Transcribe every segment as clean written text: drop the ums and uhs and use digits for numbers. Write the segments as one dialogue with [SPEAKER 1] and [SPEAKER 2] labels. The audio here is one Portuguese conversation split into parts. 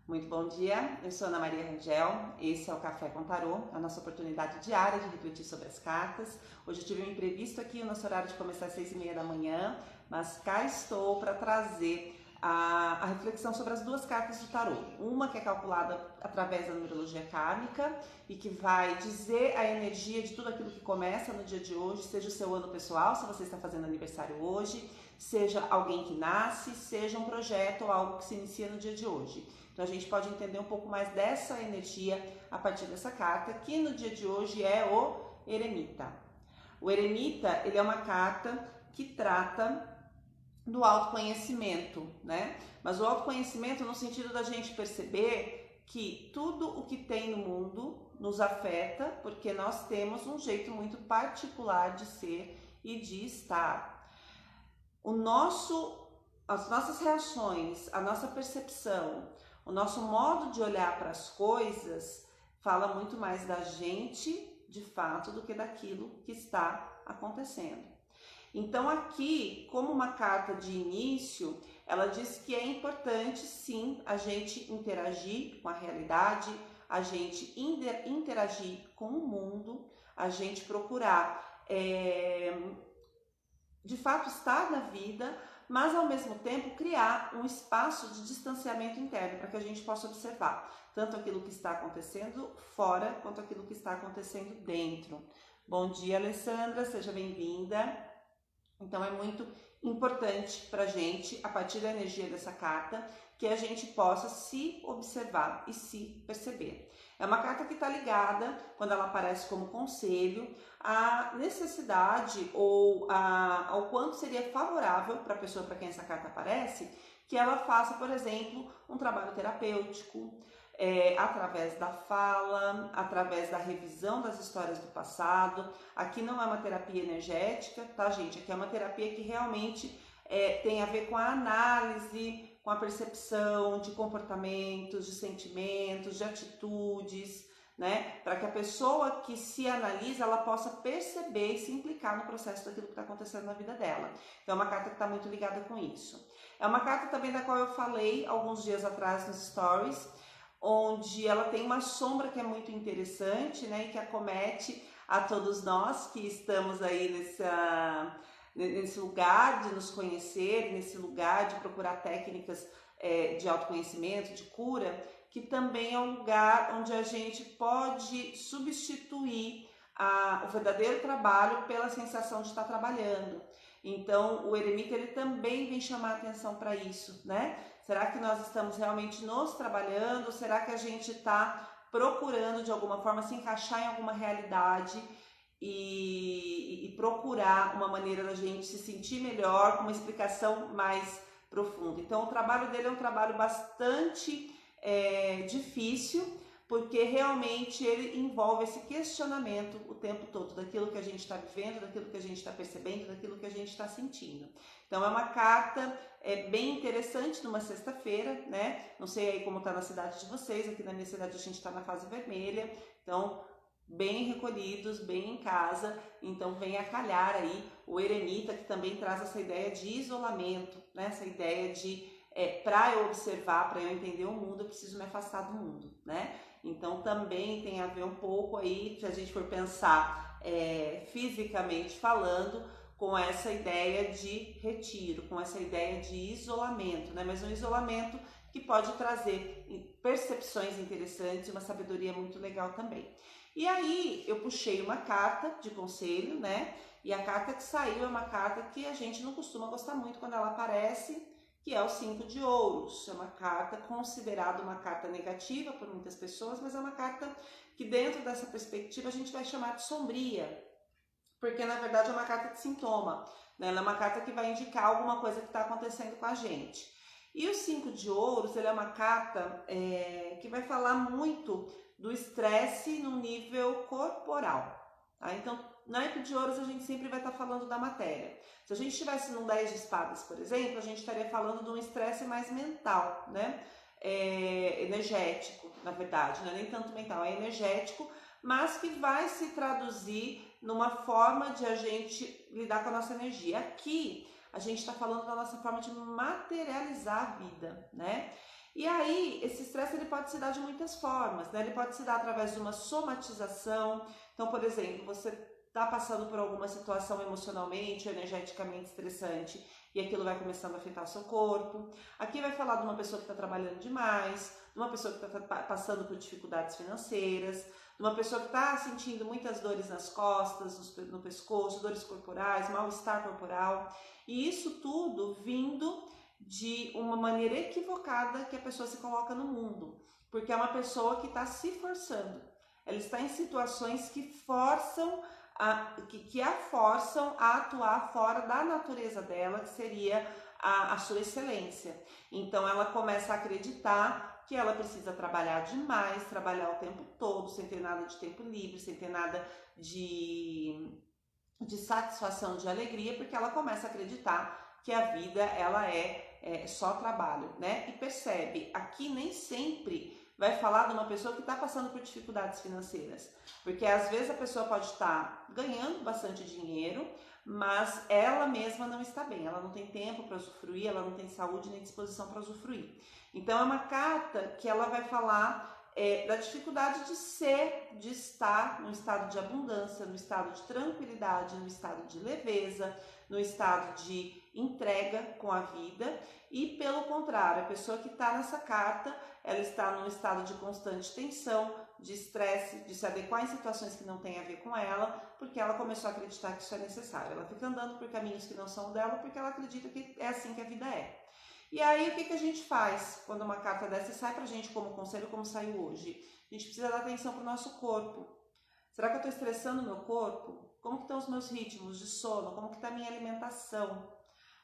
[SPEAKER 1] Muito bom dia, eu sou Ana Maria Rangel, esse é o Café com Tarô, a nossa oportunidade diária de refletir sobre as cartas. Hoje eu tive um imprevisto aqui, o nosso horário de começar às 6h30 da manhã, mas cá estou para trazer a reflexão sobre as duas cartas do tarô. Uma que é calculada através da numerologia kármica e que vai dizer a energia de tudo aquilo que começa no dia de hoje, seja o seu ano pessoal, se você está fazendo aniversário hoje, seja alguém que nasce, seja um projeto ou algo que se inicia no dia de hoje. Então a gente pode entender um pouco mais dessa energia a partir dessa carta, que no dia de hoje é o Eremita. O Eremita, ele é uma carta que trata do autoconhecimento, né? Mas o autoconhecimento no sentido da gente perceber que tudo o que tem no mundo nos afeta, porque nós temos um jeito muito particular de ser e de estar. As nossas reações, a nossa percepção, o nosso modo de olhar para as coisas fala muito mais da gente, de fato, do que daquilo que está acontecendo. Então aqui, como uma carta de início, ela diz que é importante sim a gente interagir com a realidade, a gente interagir com o mundo, a gente procurar de fato estar na vida, mas ao mesmo tempo criar um espaço de distanciamento interno para que a gente possa observar tanto aquilo que está acontecendo fora quanto aquilo que está acontecendo dentro. Bom dia, Alessandra, seja bem-vinda. Então é muito importante para a gente, a partir da energia dessa carta, que a gente possa se observar e se perceber. É uma carta que está ligada, quando ela aparece como conselho, à necessidade ou ao quanto seria favorável para a pessoa para quem essa carta aparece, que ela faça, por exemplo, um trabalho terapêutico, através da fala, através da revisão das histórias do passado. Aqui não é uma terapia energética, tá, gente? Aqui é uma terapia que realmente tem a ver com a análise, com a percepção de comportamentos, de sentimentos, de atitudes, né? Para que a pessoa que se analisa, ela possa perceber e se implicar no processo daquilo que está acontecendo na vida dela. Então é uma carta que está muito ligada com isso. É uma carta também da qual eu falei alguns dias atrás nos stories, onde ela tem uma sombra que é muito interessante, né, e que acomete a todos nós que estamos aí nesse lugar de nos conhecer, nesse lugar de procurar técnicas de autoconhecimento, de cura, que também é um lugar onde a gente pode substituir o verdadeiro trabalho pela sensação de estar trabalhando. Então o Eremita ele também vem chamar atenção para isso, né? Será que nós estamos realmente nos trabalhando? Será que a gente está procurando de alguma forma se encaixar em alguma realidade e procurar uma maneira da gente se sentir melhor, com uma explicação mais profunda? Então o trabalho dele é um trabalho bastante difícil, porque realmente ele envolve esse questionamento o tempo todo daquilo que a gente está vivendo, daquilo que a gente está percebendo, daquilo que a gente está sentindo. Então é uma carta bem interessante numa sexta-feira, né? Não sei aí como está na cidade de vocês, aqui na minha cidade a gente está na fase vermelha, então bem recolhidos, bem em casa, então vem a calhar aí o Eremita, que também traz essa ideia de isolamento, né? Essa ideia de para eu observar, para eu entender o mundo, eu preciso me afastar do mundo, né? Então também tem a ver um pouco aí, se a gente for pensar fisicamente falando, com essa ideia de retiro, com essa ideia de isolamento, né? Mas um isolamento que pode trazer percepções interessantes e uma sabedoria muito legal também. E aí eu puxei uma carta de conselho, né? E a carta que saiu é uma carta que a gente não costuma gostar muito quando ela aparece, que é o 5 de ouros. É uma carta considerada uma carta negativa por muitas pessoas, mas é uma carta que dentro dessa perspectiva a gente vai chamar de sombria, porque na verdade é uma carta de sintoma, né? Ela é uma carta que vai indicar alguma coisa que está acontecendo com a gente. E o 5 de ouros, ele é uma carta que vai falar muito do estresse no nível corporal, tá? Então, naipe de ouros a gente sempre vai estar falando da matéria. Se a gente estivesse num 10 de espadas, por exemplo, a gente estaria falando de um estresse mais mental, né? Energético, na verdade, não é nem tanto mental, é energético, mas que vai se traduzir numa forma de a gente lidar com a nossa energia. Aqui a gente está falando da nossa forma de materializar a vida, né? E aí, esse estresse ele pode se dar de muitas formas, né? Ele pode se dar através de uma somatização. Então, por exemplo, você está passando por alguma situação emocionalmente, energeticamente estressante e aquilo vai começando a afetar o seu corpo. Aqui vai falar de uma pessoa que está trabalhando demais, de uma pessoa que está passando por dificuldades financeiras, de uma pessoa que está sentindo muitas dores nas costas, no pescoço, dores corporais, mal-estar corporal. E isso tudo vindo de uma maneira equivocada que a pessoa se coloca no mundo, porque é uma pessoa que está se forçando. Ela está em situações que forçam que a forçam a atuar fora da natureza dela, que seria a sua excelência. Então ela começa a acreditar que ela precisa trabalhar demais, trabalhar o tempo todo, sem ter nada de tempo livre, sem ter nada de satisfação, de alegria, porque ela começa a acreditar que a vida ela é só trabalho, né? E percebe, aqui nem sempre vai falar de uma pessoa que está passando por dificuldades financeiras, porque às vezes a pessoa pode estar ganhando bastante dinheiro, mas ela mesma não está bem, ela não tem tempo para usufruir, ela não tem saúde nem disposição para usufruir. Então é uma carta que ela vai falar da dificuldade de estar no estado de abundância, no estado de tranquilidade, no estado de leveza, no estado de entrega com a vida. E pelo contrário, a pessoa que está nessa carta, ela está num estado de constante tensão, de estresse, de se adequar em situações que não têm a ver com ela, porque ela começou a acreditar que isso é necessário. Ela fica andando por caminhos que não são dela, porque ela acredita que é assim que a vida é. E aí, o que a gente faz quando uma carta dessa sai pra gente como conselho, como saiu hoje? A gente precisa dar atenção pro nosso corpo. Será que eu estou estressando o meu corpo? Como que estão os meus ritmos de sono? Como que está a minha alimentação?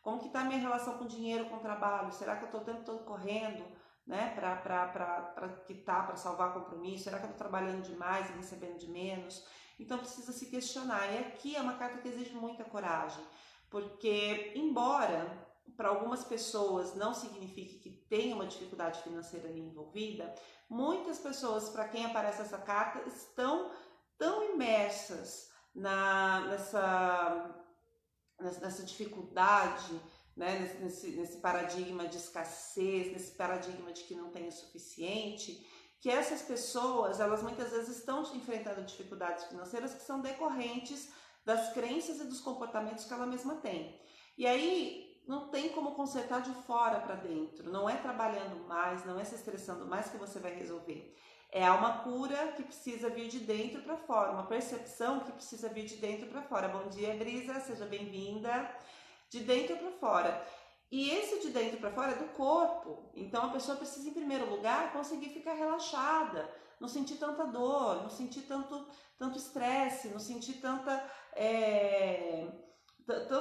[SPEAKER 1] Como que está a minha relação com o dinheiro, com o trabalho? Será que eu estou o tempo todo correndo, né, para quitar, para salvar compromisso? Será que eu estou trabalhando demais e recebendo de menos? Então precisa se questionar. E aqui é uma carta que exige muita coragem, porque embora para algumas pessoas não signifique que tenha uma dificuldade financeira ali envolvida, muitas pessoas para quem aparece essa carta estão tão imersas nessa dificuldade, né, nesse paradigma de escassez, nesse paradigma de que não tem o suficiente, que essas pessoas, elas muitas vezes estão enfrentando dificuldades financeiras que são decorrentes das crenças e dos comportamentos que ela mesma tem. E aí não tem como consertar de fora para dentro, não é trabalhando mais, não é se estressando mais que você vai resolver. É uma cura que precisa vir de dentro para fora, uma percepção que precisa vir de dentro para fora. Bom dia, Brisa, seja bem-vinda. De dentro para fora. E esse de dentro para fora é do corpo. Então a pessoa precisa, em primeiro lugar, conseguir ficar relaxada, não sentir tanta dor, não sentir tanto estresse, não sentir tanto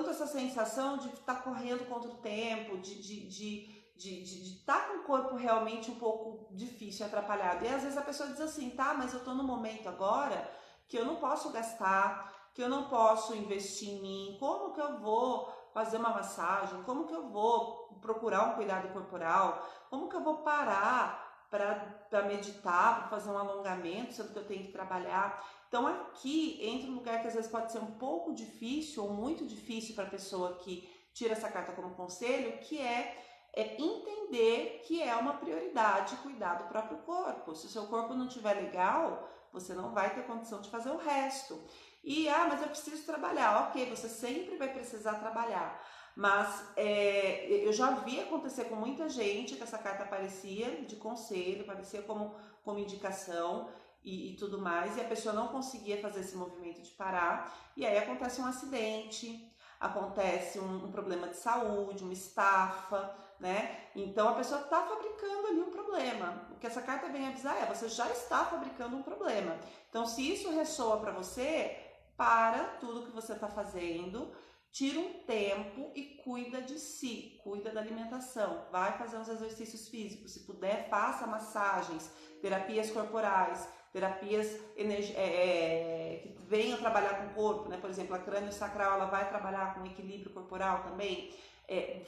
[SPEAKER 1] essa sensação de estar correndo contra o tempo, de estar com o corpo realmente um pouco difícil, atrapalhado. E às vezes a pessoa diz assim, tá, mas eu estou no momento agora que eu não posso gastar, que eu não posso investir em mim, como que eu vou fazer uma massagem, como que eu vou procurar um cuidado corporal, como que eu vou parar para meditar, para fazer um alongamento, sendo que eu tenho que trabalhar. Então aqui entra um lugar que às vezes pode ser um pouco difícil ou muito difícil para a pessoa que tira essa carta como conselho, que é entender que é uma prioridade cuidar do próprio corpo. Se o seu corpo não estiver legal, você não vai ter condição de fazer o resto. E, mas eu preciso trabalhar. Ok, você sempre vai precisar trabalhar. Mas eu já vi acontecer com muita gente que essa carta aparecia de conselho, aparecia como indicação e tudo mais, e a pessoa não conseguia fazer esse movimento de parar, e aí acontece um acidente, acontece um problema de saúde, uma estafa, né? Então a pessoa está fabricando ali um problema. O que essa carta vem avisar você já está fabricando um problema. Então, se isso ressoa para você, para tudo que você está fazendo, tira um tempo e cuida de si, cuida da alimentação, vai fazer uns exercícios físicos, se puder, faça massagens, terapias corporais, terapias que venham trabalhar com o corpo, né? Por exemplo, a crânio-sacral, ela vai trabalhar com equilíbrio corporal também.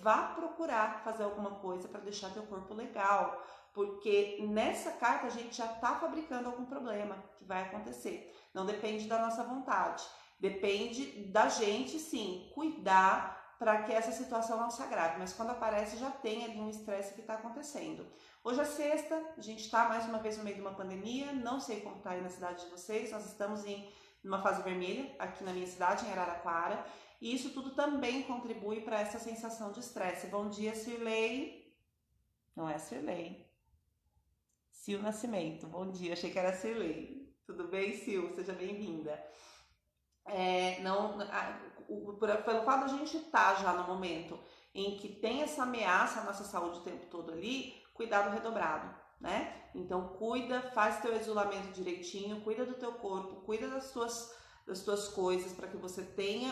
[SPEAKER 1] Vá procurar fazer alguma coisa para deixar teu corpo legal, porque nessa carta a gente já está fabricando algum problema que vai acontecer. Não depende da nossa vontade, depende da gente, sim, cuidar para que essa situação não se agrave, mas quando aparece já tem ali um estresse que está acontecendo. Hoje é sexta, a gente está mais uma vez no meio de uma pandemia, não sei como está aí na cidade de vocês, nós estamos em uma fase vermelha aqui na minha cidade, em Araraquara, e isso tudo também contribui para essa sensação de estresse. Bom dia, Cirlei. Não é Cirlei. Sil Nascimento, bom dia, achei que era Cirlei. Tudo bem, Sil? Seja bem-vinda. Pelo fato da gente estar já no momento em que tem essa ameaça à nossa saúde o tempo todo ali, cuidado redobrado, né? Então cuida, faz teu isolamento direitinho, cuida do teu corpo, cuida das tuas coisas para que você tenha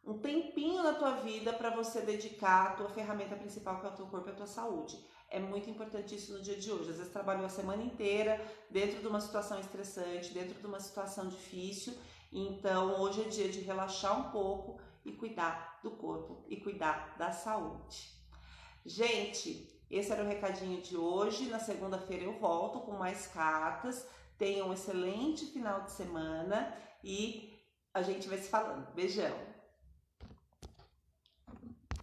[SPEAKER 1] um tempinho na tua vida para você dedicar a tua ferramenta principal, que é o teu corpo e a tua saúde. É muito importante isso no dia de hoje. Às vezes trabalhou a semana inteira dentro de uma situação estressante, dentro de uma situação difícil. Então hoje é dia de relaxar um pouco e cuidar do corpo e cuidar da saúde. Gente, esse era o recadinho de hoje. Na segunda-feira eu volto com mais cartas. Tenham um excelente final de semana e a gente vai se falando. Beijão!